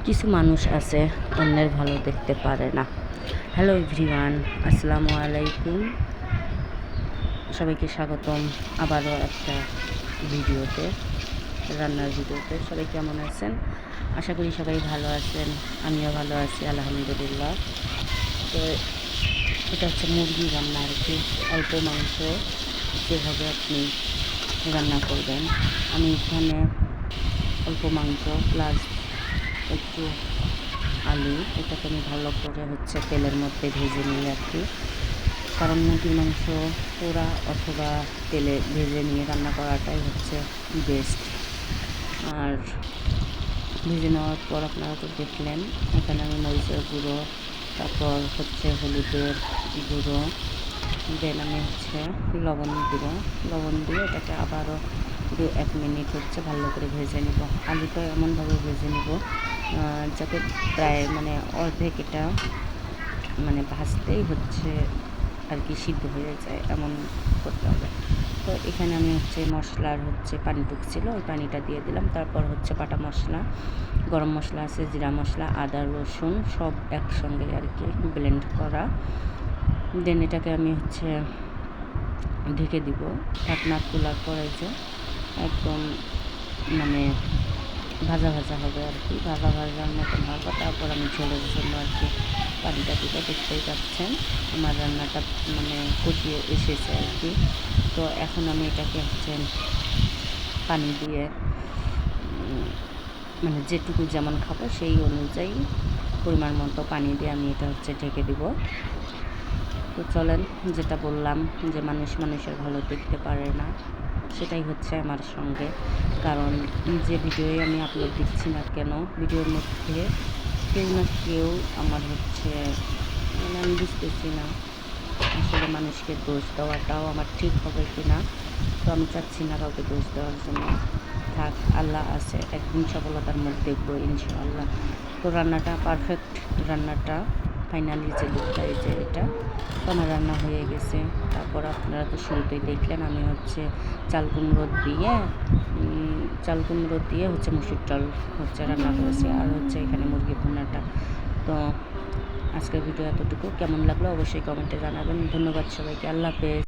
কিছু মানুষ আছে অন্যের ভালো দেখতে পারে না। হ্যালো এভরিওয়ান, আসসালামু আলাইকুম। সবাইকে স্বাগতম আবারও একটা ভিডিওতে, রান্নার ভিডিওতে। সবাই কেমন আছেন? আশা করি সবাই ভালো আছেন। আমিও ভালো আছি, আলহামদুলিল্লাহ। তো এটা হচ্ছে মুরগি রান্না আর কি। অল্প মাংস যেভাবে আপনি রান্না করবেন, আমি এখানে অল্প মাংস প্লাস একটু আলু, এটাকে আমি ভালো করে তেলের মধ্যে ভেজে নিই আর কি। কারণ মুরগির মাংস পোড়া অথবা তেলে ভেজে নিয়ে রান্না করাটাই হচ্ছে বেস্ট। আর ভেজে নেওয়ার পর আপনারা তো দেখলেন, এখানে আমি মরিচের গুঁড়ো, তারপর হলুদের গুঁড়ো, দেন আমি লবণ দিয়ে এটাকে আবারও 1 মিনিট ভালো করে ভেজে নিব। আলুটা এমনভাবে ভেজে নিব যাতে প্রায় অর্ধেক এটা ভাজতেই আর কি সিদ্ধ হয়ে যায়, এমন করতে হবে। তো এখানে আমি মশলার পানিটুক ছিল, ওই পানিটা দিয়ে দিলাম। তারপর বাটা মশলা, গরম মশলা আছে, জিরা মশলা, আদা রসুন সব একসঙ্গে আর কি ব্লেন্ড করা। দেন এটাকে আমি ঢেকে দিব। ঢাকনা তোলার পরে একদম ভাজা ভাজা হবে আর কি, ভাজার মতন হবে। তারপর আমি ঝোলের জন্য আর কি পানিটা দিতে, দেখতেই পাচ্ছেন আমার রান্নাটা ফুটিয়ে এসেছে আর কি। তো এখন আমি এটাকে পানি দিয়ে যেটুকু যেমন খাবো সেই অনুযায়ী পরিমাণ মতো পানি দিয়ে আমি এটা ঢেকে দিব। তো চলেন, যেটা বললাম যে মানুষের ভালো দেখতে পারে না, সেটাই আমার সঙ্গে। কারণ যে ভিডিওয়ে আমি আপলোড দিচ্ছি না কেন, ভিডিওর মধ্যে কেউ না কেউ আমার আমি বুঝতেছি না আসলে মানুষকে দোষ দেওয়াটাও আমার ঠিক হবে কি না। তো আমি চাচ্ছি না কাউকে দোষ দেওয়ার জন্য। থাক, আল্লাহ আছে, একদিন সফলতার মুখ দেখবো ইনশাআল্লাহ। তো রান্নাটা পারফেক্ট, রান্নাটা ফাইনালি যে লুকটা এটা তো আমার রান্না হয়ে গেছে। তারপর আপনারা তো শুরুতেই দেখলেন আমি চাল কুমড়ো দিয়ে মুসুর ডাল রান্না করেছি, আর এখানে মুরগি ভুনাটা। তো আজকের ভিডিও এতটুকু। কেমন লাগলো অবশ্যই কমেন্টে জানাবেন। ধন্যবাদ সবাইকে। আল্লাহ হাফেজ।